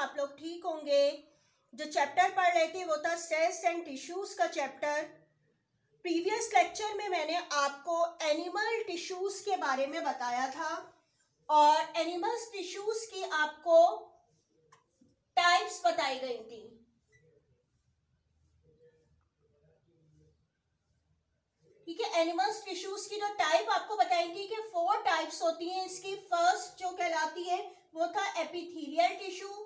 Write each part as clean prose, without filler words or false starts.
आप लोग ठीक होंगे। जो चैप्टर पढ़ रहे थे वो था सेल्स एंड टिश्यूज का चैप्टर। प्रीवियस लेक्चर में मैंने आपको एनिमल टिश्यूज के बारे में बताया था और एनिमल्स टिश्यूज की आपको टाइप्स बताई गई थी। ठीक है, एनिमल्स टिश्यूज की जो टाइप आपको बताई थी कि 4 टाइप्स होती हैं इसकी। फर्स्ट जो कहलाती है वो था एपिथेलियल टिश्यू,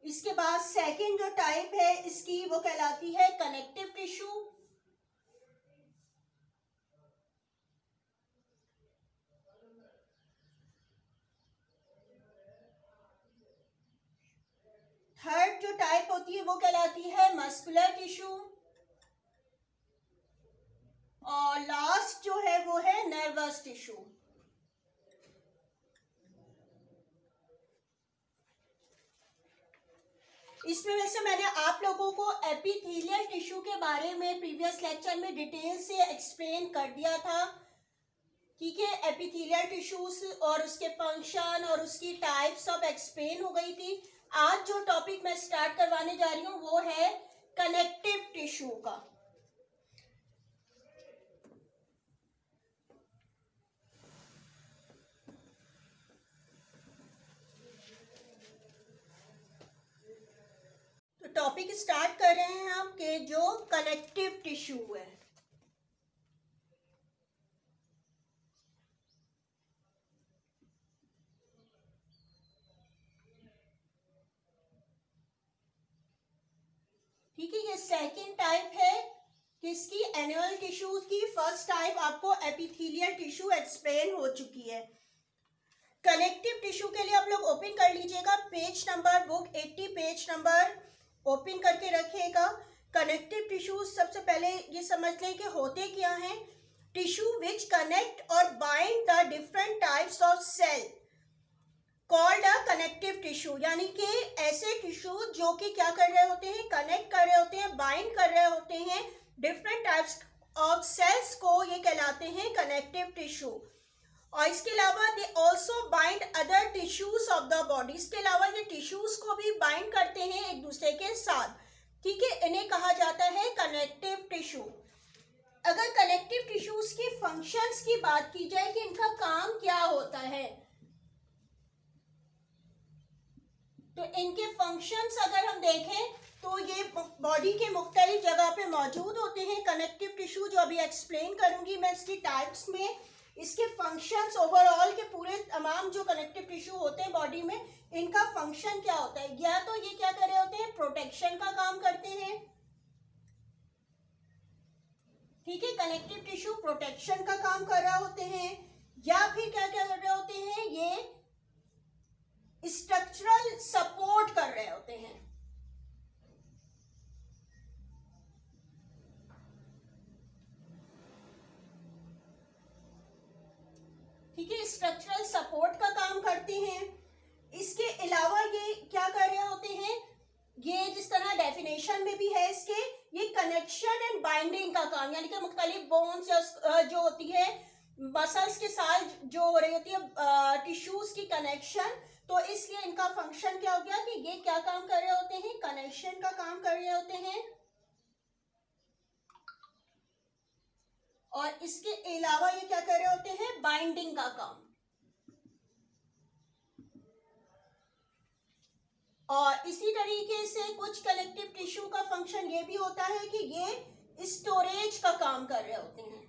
इसके बाद सेकंड जो टाइप है इसकी वो कहलाती है कनेक्टिव टिश्यू, थर्ड जो टाइप होती है वो कहलाती है मस्कुलर टिश्यू और लास्ट जो है वो है नर्वस टिश्यू। इसमें वैसे मैंने आप लोगों को एपिथेलियल टिश्यू के बारे में प्रीवियस लेक्चर में डिटेल से एक्सप्लेन कर दिया था। ठीक है, एपिथेलियल टिश्यूज और उसके फंक्शन और उसकी टाइप्स सब एक्सप्लेन हो गई थी। आज जो टॉपिक मैं स्टार्ट करवाने जा रही हूँ वो है कनेक्टिव टिश्यू का। तो टॉपिक स्टार्ट कर रहे हैं हम कि जो कनेक्टिव टिश्यू है। ठीक है, ये सेकंड टाइप है किसकी, एनिमल टिश्यू की। फर्स्ट टाइप आपको एपिथेलियल टिश्यू एक्सप्लेन हो चुकी है। कनेक्टिव टिश्यू के लिए आप लोग ओपन कर लीजिएगा page number, book 80 page number open करके रखिएगा। कनेक्टिव टिश्यू सबसे पहले ये समझ लें कि होते क्या हैं। टिश्यू विच कनेक्ट और bind the different types of cell called a connective tissue, यानी कि ऐसे टिश्यू जो कि क्या कर रहे होते हैं, कनेक्ट कर रहे होते हैं, बाइंड कर रहे होते हैं डिफरेंट टाइप्स ऑफ सेल्स को, ये कहलाते हैं कनेक्टिव टिश्यू। और इसके अलावा they also bind other tissues of the body, इसके अलावा ये टिश्यूज को भी बाइंड करते हैं एक दूसरे के साथ। ठीक है, इन्हें कहा जाता है कनेक्टिव टिश्यू। अगर कनेक्टिव टिश्यूज की फंक्शंस की बात की जाए कि इनका काम क्या होता है, तो इनके फंक्शंस अगर हम देखें तो ये बॉडी के मुख्तलिफ जगह पे मौजूद होते हैं। कनेक्टिव टिश्यू जो अभी एक्सप्लेन करूंगी मैं इसकी टाइप्स में, इसके फंक्शंस ओवरऑल के पूरे तमाम जो कनेक्टिव टिश्यू होते हैं बॉडी में, इनका फंक्शन क्या होता है। या तो ये क्या कर रहे होते हैं, प्रोटेक्शन का काम करते हैं। ठीक है, कनेक्टिव टिश्यू प्रोटेक्शन का काम कर रहे होते हैं, या फिर क्या क्या कर रहे होते हैं, ये स्ट्रक्चरल सपोर्ट कर रहे होते हैं। ठीक है, स्ट्रक्चरल सपोर्ट का काम करते हैं। इसके अलावा ये क्या कर रहे होते हैं, ये जिस तरह डेफिनेशन में भी है इसके, ये कनेक्शन एंड बाइंडिंग का काम, यानी कि मुख्तलिफ बोन्स जो होती है मसल्स के साथ जो हो रही होती है टिश्यूज की कनेक्शन, तो इसलिए इनका फंक्शन क्या हो गया कि ये क्या काम कर रहे होते हैं, कनेक्शन का काम कर रहे होते हैं। और इसके अलावा ये क्या कर रहे होते हैं, बाइंडिंग का काम। और इसी तरीके से कुछ कलेक्टिव टिश्यू का फंक्शन ये भी होता है कि ये स्टोरेज का काम कर रहे होते हैं।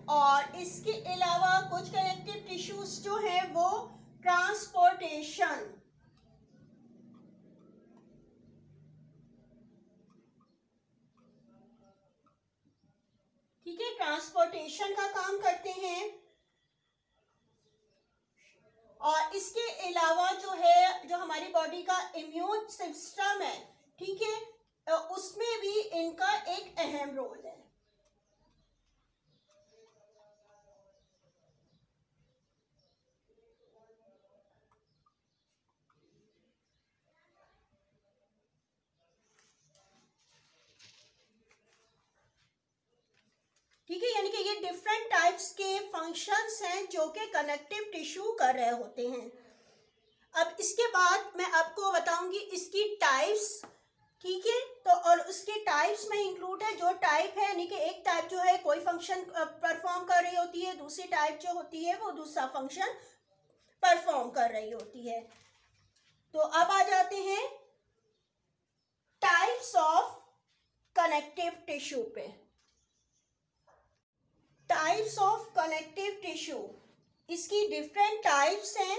और इसके अलावा कुछ कनेक्टिव टिश्यूज जो है वो ट्रांसपोर्टेशन, ठीक है, ट्रांसपोर्टेशन का काम करते हैं। और इसके अलावा जो है, जो हमारी बॉडी का इम्यून सिस्टम है, ठीक है, उसमें भी इनका एक अहम रोल है। डिफरेंट टाइप्स के फंक्शंस हैं जो कि कनेक्टिव टिश्यू कर रहे होते हैं। अब इसके बाद मैं आपको बताऊंगी इसकी टाइप्स, ठीक है। तो और उसके टाइप्स में इंक्लूड है, जो टाइप है यानी कि एक टाइप जो है कोई फंक्शन परफॉर्म कर रही होती है, दूसरी टाइप जो होती है वो दूसरा फंक्शन परफॉर्म कर रही होती है। तो अब आ जाते हैं टाइप्स ऑफ कनेक्टिव टिश्यू पे। टाइप्स ऑफ कनेक्टिव टिश्यू, इसकी डिफरेंट टाइप्स हैं।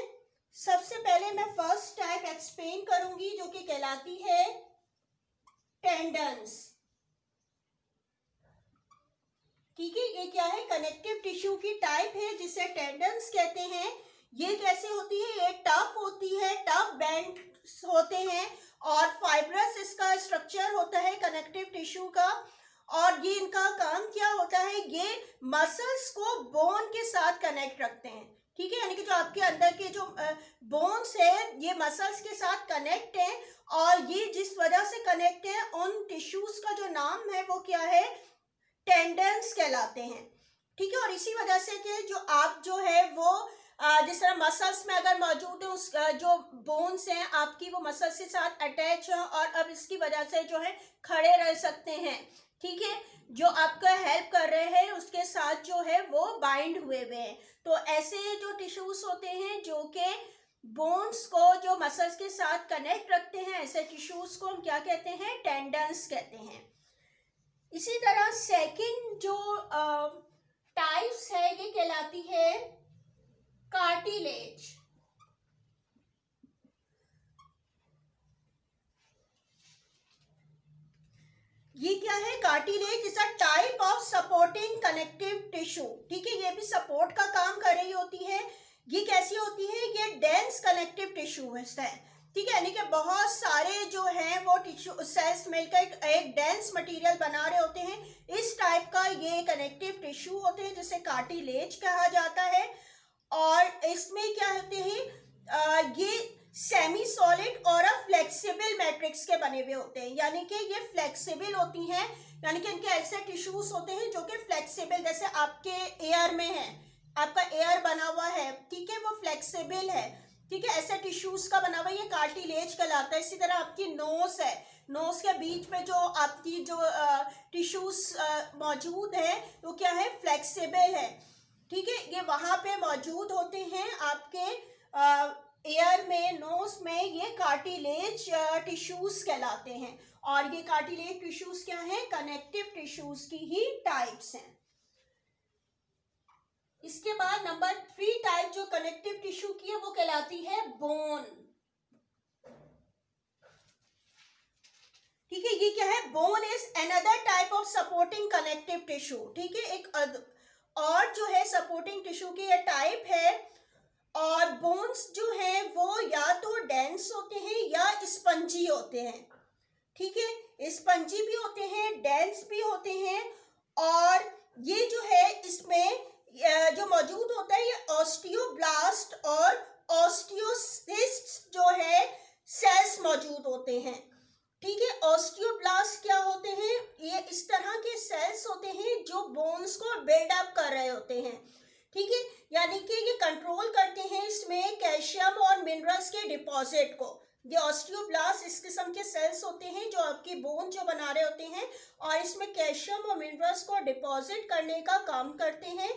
सबसे पहले मैं फर्स्ट टाइप एक्सप्लेन करूंगी जो कि कहलाती है टेंडन्स, ठीक है। ये क्या है, कनेक्टिव टिश्यू की टाइप है जिसे टेंडन्स कहते हैं। ये कैसे होती है, ये टफ होती है, टफ बैंड होते हैं और फाइब्रस इसका स्ट्रक्चर होता है कनेक्टिव टिश्यू का। और ये इनका काम क्या होता है, ये मसल्स को बोन के साथ कनेक्ट रखते हैं, ठीक है। यानी कि जो आपके अंदर के जो बोन्स है ये मसल्स के साथ कनेक्ट है, और ये जिस वजह से कनेक्ट है उन टिश्यूज का जो नाम है वो क्या है, टेंडन्स कहलाते हैं, ठीक है। और इसी वजह से कि जो आप जो है वो जिस तरह मसल्स में अगर मौजूद है उस जो बोन्स हैं आपकी वो मसल्स के साथ अटैच है और अब इसकी वजह से जो है खड़े रह सकते हैं, ठीक है। जो आपका हेल्प कर रहे हैं उसके साथ जो है वो बाइंड हुए हुए हैं। तो ऐसे जो टिश्यूज होते हैं जो कि बोन्स को जो मसल्स के साथ कनेक्ट रखते हैं, ऐसे टिश्यूज को हम क्या कहते हैं, टेंडन्स कहते हैं। इसी तरह सेकंड जो टाइप्स है ये कहलाती है कार्टिलेज। ये क्या है, cartilage is a type of supporting connective tissue, ठीक है। ये भी सपोर्ट का काम कर रही होती है। ये कैसी होती है, ये डेंस कनेक्टिव टिश्यू है, ठीक है। यानी कि बहुत सारे जो हैं वो टिश्यू सेल्स मिलकर एक डेंस मटेरियल बना रहे होते हैं। इस टाइप का ये कनेक्टिव टिश्यू होते हैं जिसे कार्टिलेज कहा जाता है। और इसमें क्या होते हैं, ये सेमी सॉलिड और फ्लेक्सिबल मैट्रिक्स के बने हुए होते हैं, यानी कि ये फ्लेक्सिबल होती हैं, यानी कि इनके ऐसे टिश्यूज होते हैं जो कि फ्लेक्सिबल, जैसे आपके एयर में है, आपका एयर बना हुआ है, ठीक है, वो फ्लेक्सिबल है, ठीक है। ऐसे टिश्यूज का बना हुआ ये कार्टिलेज कहलाता है। इसी तरह आपकी नोज है, नोज के बीच में जो आपकी जो टिश्यूज मौजूद है वो क्या है, फ्लेक्सिबल है, ठीक है। ये वहां पे मौजूद होते हैं आपके एयर में, नोज में, ये कार्टिलेज टिश्यूज कहलाते हैं। और ये कार्टिलेज टिश्यूज क्या है, कनेक्टिव टिश्यूज की ही टाइप्स हैं। इसके बाद नंबर 3 टाइप जो कनेक्टिव टिश्यू की है वो कहलाती है बोन, ठीक है। ये क्या है, bone is another type of supporting connective tissue, ठीक है। एक और जो है सपोर्टिंग टिश्यू की ये टाइप है। और बोन्स जो है वो या तो डेंस होते हैं या स्पंजी होते हैं, ठीक है। स्पंजी भी होते हैं, डेंस भी होते हैं। और ये जो है इसमें जो मौजूद होता है ये ऑस्टियोब्लास्ट और ऑस्टियोसिस्ट जो है सेल्स मौजूद होते हैं, ठीक है। ऑस्टियोब्लास्ट क्या होते हैं, ये इस तरह के सेल्स होते हैं जो बोन्स को बिल्डअप कर रहे होते हैं, ठीक है। यानी कि ये कंट्रोल करते हैं इसमें कैल्शियम और मिनरल्स के डिपॉजिट को। ये ऑस्टियोब्लास्ट इस किस्म के सेल्स होते हैं जो आपकी बोन जो बना रहे होते हैं और इसमें कैल्शियम और मिनरल्स को डिपॉजिट करने का काम करते हैं,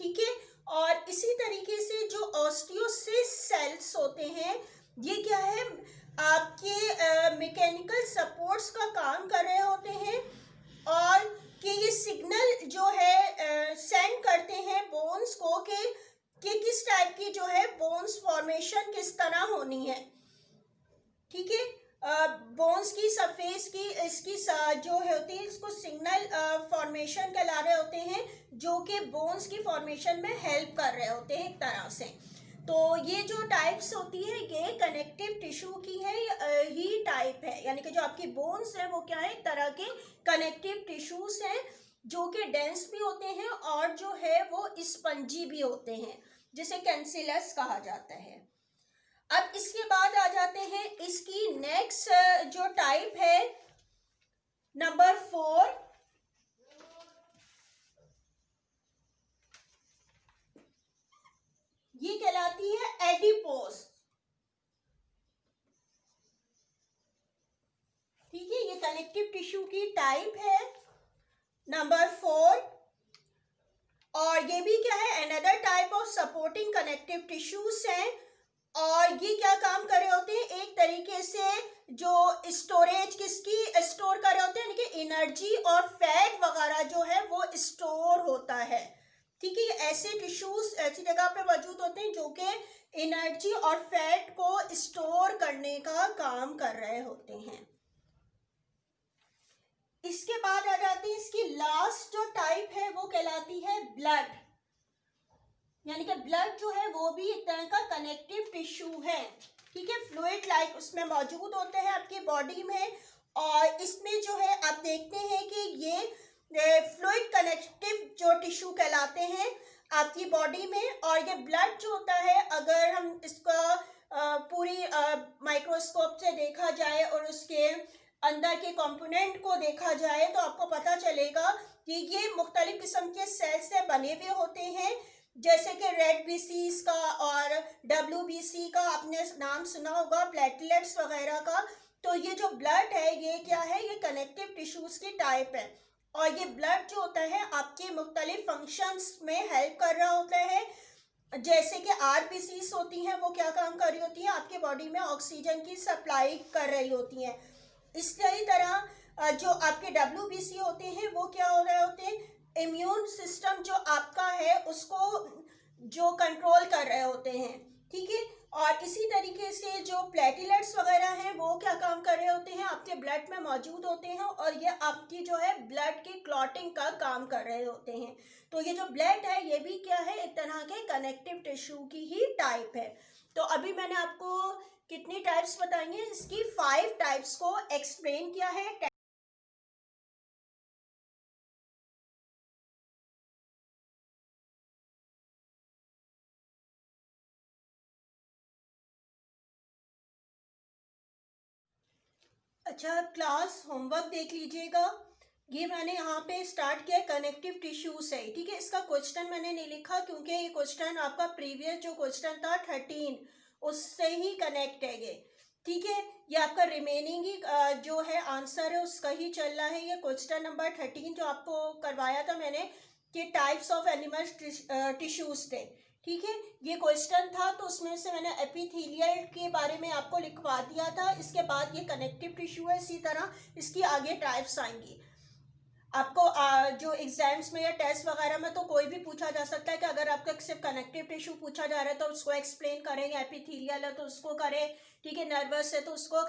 ठीक है। और इसी तरीके से जो ऑस्टियोसिस सेल्स होते हैं ये क्या है, आपके मैकेनिकल सपोर्ट्स का काम कर रहे होते हैं और कि ये सिग्नल जो है सेंड करते हैं बोन्स को कि किस टाइप की जो है बोन्स फॉर्मेशन किस तरह होनी है, ठीक है। बोन्स की सरफेस की इसकी जो होती है इसको सिग्नल फॉर्मेशन कहला रहे होते हैं जो कि बोन्स की फॉर्मेशन में हेल्प कर रहे होते हैं एक तरह से। तो ये जो टाइप्स होती है ये कनेक्टिव टिश्यू की है ही टाइप है, यानी कि जो आपकी बोन्स है वो क्या है, एक तरह के कनेक्टिव टिश्यूज हैं जो कि डेंस भी होते हैं और जो है वो स्पंजी भी होते हैं, जिसे कैंसिलस कहा जाता है। अब इसके बाद आ जाते हैं इसकी नेक्स्ट जो टाइप है नंबर 4, एडिपोज। ठीक है, ये कनेक्टिव टिश्यू की टाइप है नंबर 4। और ये भी क्या है, another type of supporting connective tissues हैं। और ये क्या काम कर रहे होते हैं, एक तरीके से जो स्टोरेज किसकी स्टोर कर रहे होते हैं, यानी कि एनर्जी और फैट वगैरह जो है वो स्टोर होता है। ठीक है, ऐसे टिश्यूज ऐसी जगह पे मौजूद होते हैं जो कि एनर्जी और फैट को स्टोर करने का काम कर रहे होते हैं। इसके बाद आ जाती है इसकी लास्ट जो टाइप है वो कहलाती है ब्लड, यानी कि ब्लड जो है वो भी एक तरह का कनेक्टिव टिश्यू है। ठीक है, फ्लूइड लाइक उसमें मौजूद होते हैं आपकी बॉडी में। और इसमें जो है आप देखते हैं कि ये फ्लूइड कनेक्टिव जो टिश्यू कहलाते हैं आपकी बॉडी में। और ये ब्लड जो होता है, अगर हम इसका पूरी माइक्रोस्कोप से देखा जाए और उसके अंदर के कंपोनेंट को देखा जाए तो आपको पता चलेगा कि ये मुख्तलिफ किस्म के सेल से बने हुए होते हैं, जैसे कि रेड बीसीज का और WBC का आपने नाम सुना होगा, प्लेटलेट्स वगैरह का। तो ये जो ब्लड है ये क्या है, ये कनेक्टिव टिश्यूज की टाइप है। और ये ब्लड जो होता है आपके मुख्तलिफ फंक्शंस में हेल्प कर रहा होता है। जैसे कि RBCs होती हैं, वो क्या काम कर रही होती हैं, आपके बॉडी में ऑक्सीजन की सप्लाई कर रही होती हैं। इसी तरह जो आपके WBC होते हैं वो क्या हो रहे होते हैं, इम्यून सिस्टम जो आपका है उसको जो कंट्रोल कर रहे होते हैं। ठीक है, और इसी तरीके से जो प्लेटलेट्स वगैरह हैं वो क्या काम कर रहे होते हैं, आपके ब्लड में मौजूद होते हैं और ये आपकी जो है ब्लड की क्लॉटिंग का काम कर रहे होते हैं। तो ये जो ब्लड है ये भी क्या है, एक तरह के कनेक्टिव टिश्यू की ही टाइप है। तो अभी मैंने आपको कितनी टाइप्स बताई हैं, इसकी 5 टाइप्स को एक्सप्लेन किया है। अच्छा, क्लास होमवर्क देख लीजिएगा। ये मैंने यहाँ पे स्टार्ट किया कनेक्टिव टिश्यू से। ठीक है, इसका क्वेश्चन मैंने नहीं लिखा क्योंकि ये क्वेश्चन आपका प्रीवियस जो क्वेश्चन था 13 उससे ही कनेक्ट है ये। ठीक है, ये आपका रिमेनिंग ही जो है आंसर है उसका ही चल रहा है। ये क्वेश्चन नंबर 13 जो आपको करवाया था मैंने कि टाइप्स ऑफ एनिमल टिश्यूज थे। ठीक है, ये क्वेश्चन था तो उसमें से मैंने एपिथेलियल के बारे में आपको लिखवा दिया था। इसके बाद ये कनेक्टिव टिश्यू है, इसी तरह इसकी आगे टाइप्स आएंगी। आपको जो एग्जाम्स में या टेस्ट वगैरह में तो कोई भी पूछा जा सकता है कि अगर आपका सिर्फ कनेक्टिव टिश्यू पूछा जा रहा है तो उसको एक्सप्लेन करेंगे, एपिथेलियल है तो उसको करें, ठीक है, नर्वस है तो उसको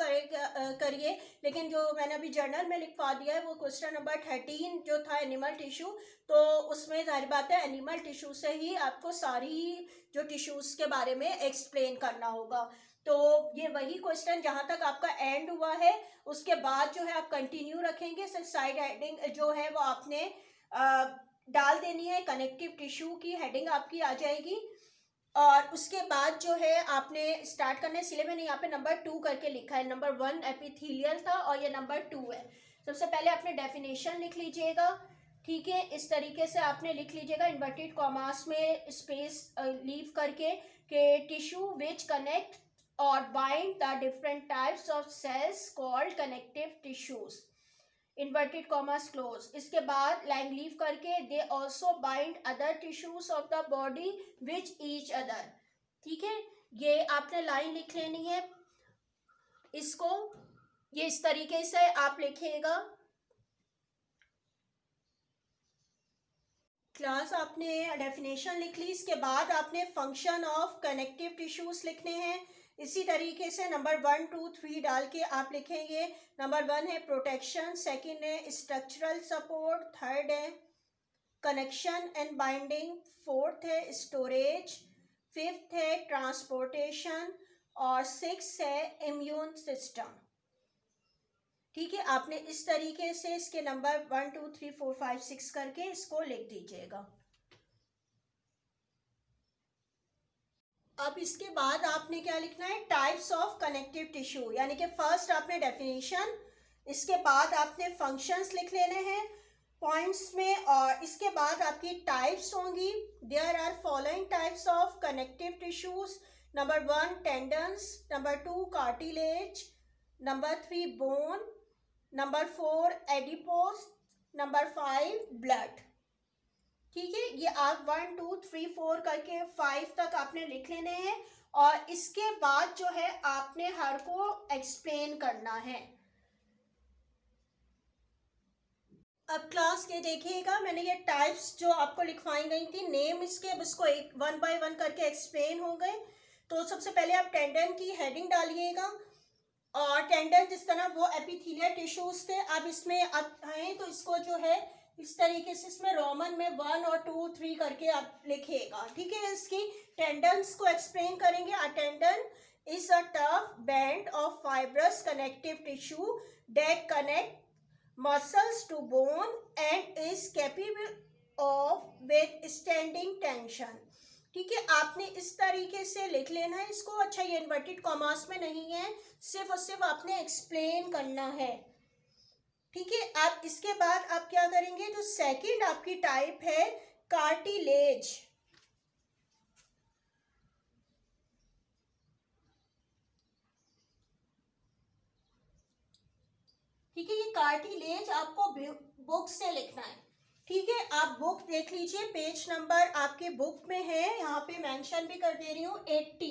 करिए। लेकिन जो मैंने अभी जर्नल में लिखवा दिया है वो क्वेश्चन नंबर 13 जो था एनिमल टिश्यू, तो उसमें जाहिर बात है एनिमल टिश्यू से ही आपको सारी जो टिश्यूज के बारे में एक्सप्लेन करना होगा। तो ये वही क्वेश्चन जहाँ तक आपका एंड हुआ है उसके बाद जो है आप कंटिन्यू रखेंगे। सिर्फ साइड हेडिंग जो है वो आपने डाल देनी है, कनेक्टिव टिश्यू की हेडिंग आपकी आ जाएगी। और उसके बाद जो है आपने स्टार्ट करना है, इसलिए मैंने यहाँ पे नंबर 2 करके लिखा है। नंबर 1 एपिथेलियल था और ये नंबर 2 है। सबसे पहले आपने डेफिनेशन लिख लीजिएगा। ठीक है, इस तरीके से आपने लिख लीजिएगा इन्वर्टेड कॉमास में स्पेस लीव करके कि tissue which connect or bind the different types of cells called connective tissues, inverted commas close। इसके बाद लाइन लीव करके they also bind other tissues of the body with each other। ठीक है, ये आपने line लिख लेनी है। इसको ये इस तरीके से आप लिखिएगा। क्लास आपने डेफिनेशन लिख ली, इसके बाद आपने फंक्शन ऑफ कनेक्टिव टिश्यूज लिखने हैं। इसी तरीके से नंबर 1, 2, 3 डाल के आप लिखेंगे। नंबर 1 है प्रोटेक्शन, सेकंड है स्ट्रक्चरल सपोर्ट, थर्ड है कनेक्शन एंड बाइंडिंग, फोर्थ है स्टोरेज, फिफ्थ है ट्रांसपोर्टेशन और सिक्स है इम्यून सिस्टम। ठीक है, आपने इस तरीके से इसके नंबर 1, 2, 3, 4, 5, 6 करके इसको लिख दीजिएगा। अब इसके बाद आपने क्या लिखना है, टाइप्स ऑफ कनेक्टिव टिश्यू, यानी कि फर्स्ट आपने डेफिनेशन, इसके बाद आपने फंक्शंस लिख लेने हैं पॉइंट्स में और इसके बाद आपकी टाइप्स होंगी। There are following types of connective tissues, number 1 tendons, number 2 cartilage, number 3 bone, number 4 adipose, number 5 blood. ठीक है, ये आप 1 2 3 4 करके 5 तक आपने लिख लेने हैं और इसके बाद जो है आपने हर को एक्सप्लेन करना है। अब क्लास के देखिएगा, मैंने ये टाइप्स जो आपको लिखवाई गई थी नेम इसके, अब इसको एक 1 बाय 1 करके एक्सप्लेन हो गए। तो सबसे पहले आप टेंडन की हेडिंग डालिएगा और टेंडन जिस तरह वो एपिथेलियल टिश्यूज थे, अब इसमें आए तो इसको जो है इस तरीके से इसमें रोमन में 1 और 2 3 करके आप लिखिएगा। ठीक है, इसकी टेंडन्स को एक्सप्लेन करेंगे। A tendon is a tough band of fibrous connective tissue that connect muscles to bone and is capable of withstanding tension। ठीक है, आपने इस तरीके से लिख लेना है इसको। अच्छा, ये इन्वर्टेड कॉमास में नहीं है, सिर्फ और सिर्फ आपने एक्सप्लेन करना है। ठीक है, आप इसके बाद आप क्या करेंगे, जो सेकंड आपकी टाइप है कार्टिलेज। ठीक है, ये कार्टिलेज आपको बुक से लिखना है। ठीक है, आप बुक देख लीजिए, पेज नंबर आपके बुक में है, यहाँ पे मेंशन भी कर दे रही हूँ 80।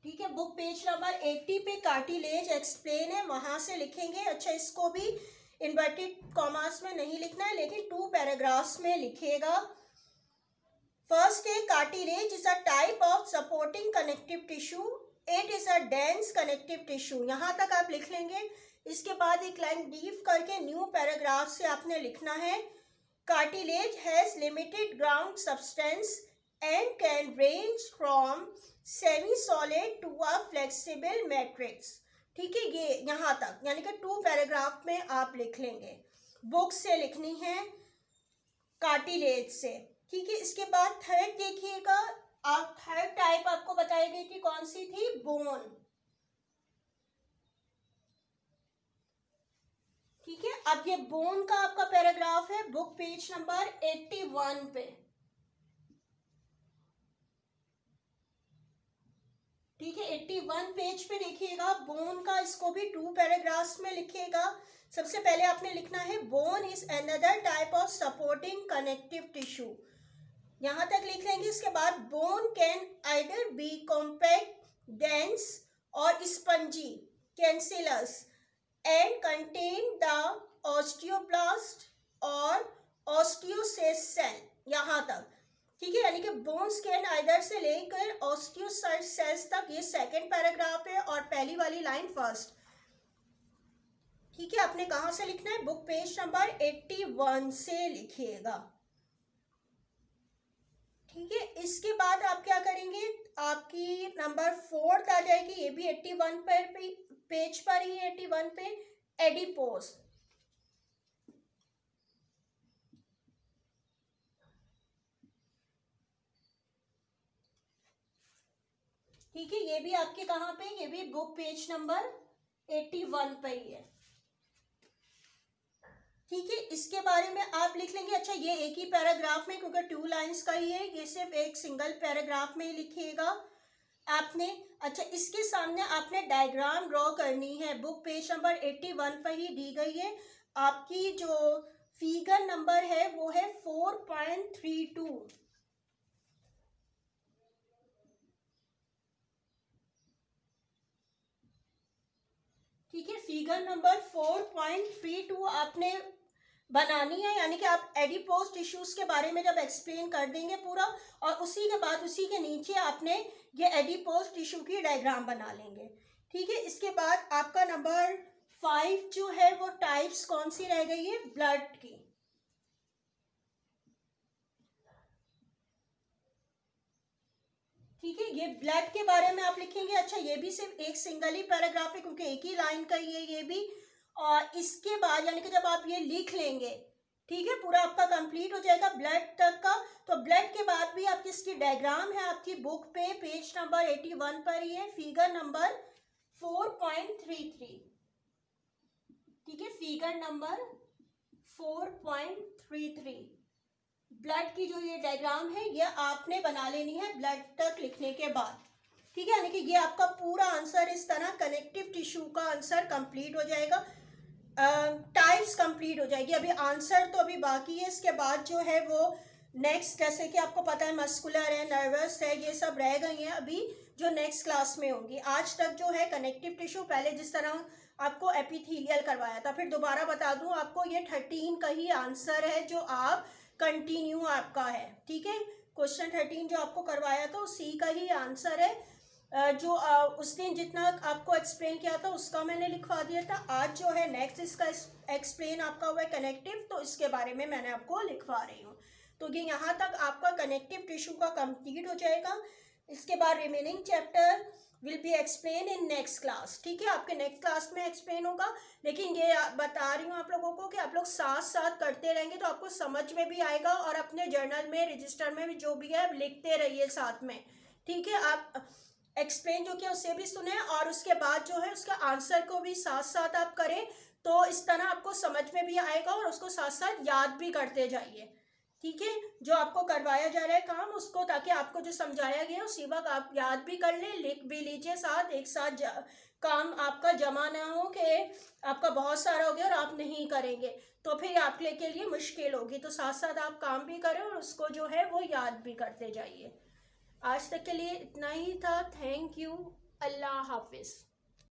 ठीक है, बुक पेज नंबर 80 पे कार्टिलेज एक्सप्लेन है, वहां से लिखेंगे। अच्छा, इसको भी इन्वर्टेड कॉमास में नहीं लिखना है, लेकिन 2 पैराग्राफ्स में लिखिएगा। First है cartilage is a type of supporting connective tissue. It is a dense connective tissue. यहाँ तक आप लिख लेंगे। इसके बाद एक लाइन डीप करके न्यू पैराग्राफ से आपने लिखना है cartilage has limited ground substance and can range from semi-solid to a flexible matrix। ठीक है, ये यहाँ तक यानी कि 2 पैराग्राफ में आप लिख लेंगे। बुक से लिखनी है कार्टिलेज से। ठीक है, इसके बाद थर्ड देखिएगा, आप थर्ड टाइप आपको बताई गई थी, कौन सी थी, बोन। ठीक है, अब ये बोन का आपका पैराग्राफ है बुक पेज नंबर 81 पे। ठीक है, 81 पेज पे देखिएगा बोन का, इसको भी 2 पैराग्राफ्स में लिखिएगा। सबसे पहले आपने लिखना है bone is another type of supporting connective tissue, यहां तक लिख लेंगे। इसके बाद bone can either be compact, dense और spongy, cancellous and contain the osteoblast और ऑस्टियोसिस सेल, यहां तक। ठीक है, यानी कि बोन्स कैन आइदर से लेकर ऑस्टियोसाइट सेल्स तक, ये सेकंड पैराग्राफ है और पहली वाली लाइन फर्स्ट। ठीक है, आपने कहां से लिखना है, बुक पेज नंबर 81 से लिखिएगा। ठीक है, इसके बाद आप क्या करेंगे, आपकी नंबर 4 आ जाएगी, ये भी 81 पर पेज पर ही है, 81 पे एडिपोस। ठीक है, ये भी आपके कहाँ पे, ये भी बुक पेज नंबर 81 पर ही है। ठीक है, इसके बारे में आप लिख लेंगे। अच्छा, ये एक ही पैराग्राफ में, क्योंकि 2 लाइंस का ही है, ये सिर्फ एक सिंगल पैराग्राफ में ही लिखिएगा आपने। अच्छा, इसके सामने आपने डायग्राम ड्रॉ करनी है, बुक पेज नंबर 81 पर ही दी गई है। आपकी जो फिगर नंबर है वो है 4.32। ठीक है, फिगर नंबर 4.32 आपने बनानी है, यानी कि आप एडिपोज टिश्यूज के बारे में जब एक्सप्लेन कर देंगे पूरा, और उसी के बाद उसी के नीचे आपने ये एडिपोज टिश्यू की डायग्राम बना लेंगे। ठीक है, इसके बाद आपका नंबर 5 जो है वो टाइप्स कौन सी रह गई है, ब्लड की। ठीक है, ये ब्लड के बारे में आप लिखेंगे। अच्छा, ये भी सिर्फ एक सिंगल ही पैराग्राफ है, क्योंकि एक ही लाइन का ही है ये भी। और इसके बाद यानी कि जब आप ये लिख लेंगे, ठीक है, पूरा आपका कंप्लीट हो जाएगा ब्लड तक का। तो ब्लड के बाद भी आपकी इसकी डायग्राम है आपकी बुक पे पेज नंबर 81 पर ही है, फिगर नंबर 4.33। ठीक है, फिगर नंबर 4.33 ब्लड की जो ये डायग्राम है ये आपने बना लेनी है ब्लड तक लिखने के बाद, ठीक है। यानी कि ये आपका पूरा आंसर इस तरह कनेक्टिव टिश्यू का आंसर कंप्लीट हो जाएगा, टाइप्स कंप्लीट हो जाएगी। अभी आंसर तो अभी बाकी है, इसके बाद जो है वो नेक्स्ट, जैसे कि आपको पता है मस्कुलर है, नर्वस है, ये सब रह गई हैं अभी जो नेक्स्ट क्लास में होंगी। आज तक जो है कनेक्टिव टिश्यू, पहले जिस तरह आपको एपिथेलियल करवाया था, फिर दोबारा बता दूं आपको ये 13 का ही आंसर है जो आप कंटिन्यू आपका है, ठीक है। क्वेश्चन 13 जो आपको करवाया था सी का ही आंसर है, जो उस दिन जितना आपको एक्सप्लेन किया था उसका मैंने लिखवा दिया था। आज जो है नेक्स्ट इसका एक्सप्लेन आपका हुआ है कनेक्टिव, तो इसके बारे में मैंने आपको लिखवा रही हूँ। तो ये यहाँ तक आपका कनेक्टिव टिश्यू का कंप्लीट हो जाएगा। इसके बाद remaining chapter will be explain in next class, ठीक है। आपके नेक्स्ट क्लास में एक्सप्लेन होगा, लेकिन ये बता रही हूँ आप लोगों को कि आप लोग साथ साथ करते रहेंगे तो आपको समझ में भी आएगा, और अपने जर्नल में, रजिस्टर में भी जो भी है लिखते रहिए साथ में, ठीक है। आप एक्सप्लेन जो किया उससे भी सुने, और उसके बाद जो है उसका आंसर को भी साथ साथ आप करें, तो इस तरह आपको समझ में भी आएगा और उसको साथ साथ याद भी करते जाइए, ठीक है। जो आपको करवाया जा रहा है काम उसको, ताकि आपको जो समझाया गया उसी वक्त आप याद भी कर लें, लिख भी लीजिए साथ, एक साथ काम आपका जमा ना हो कि आपका बहुत सारा हो गया और आप नहीं करेंगे तो फिर आपके लिए मुश्किल होगी। तो साथ साथ आप काम भी करें और उसको जो है वो याद भी करते जाइए। आज तक के लिए इतना ही था। Thank you. अल्लाह हाफिज़।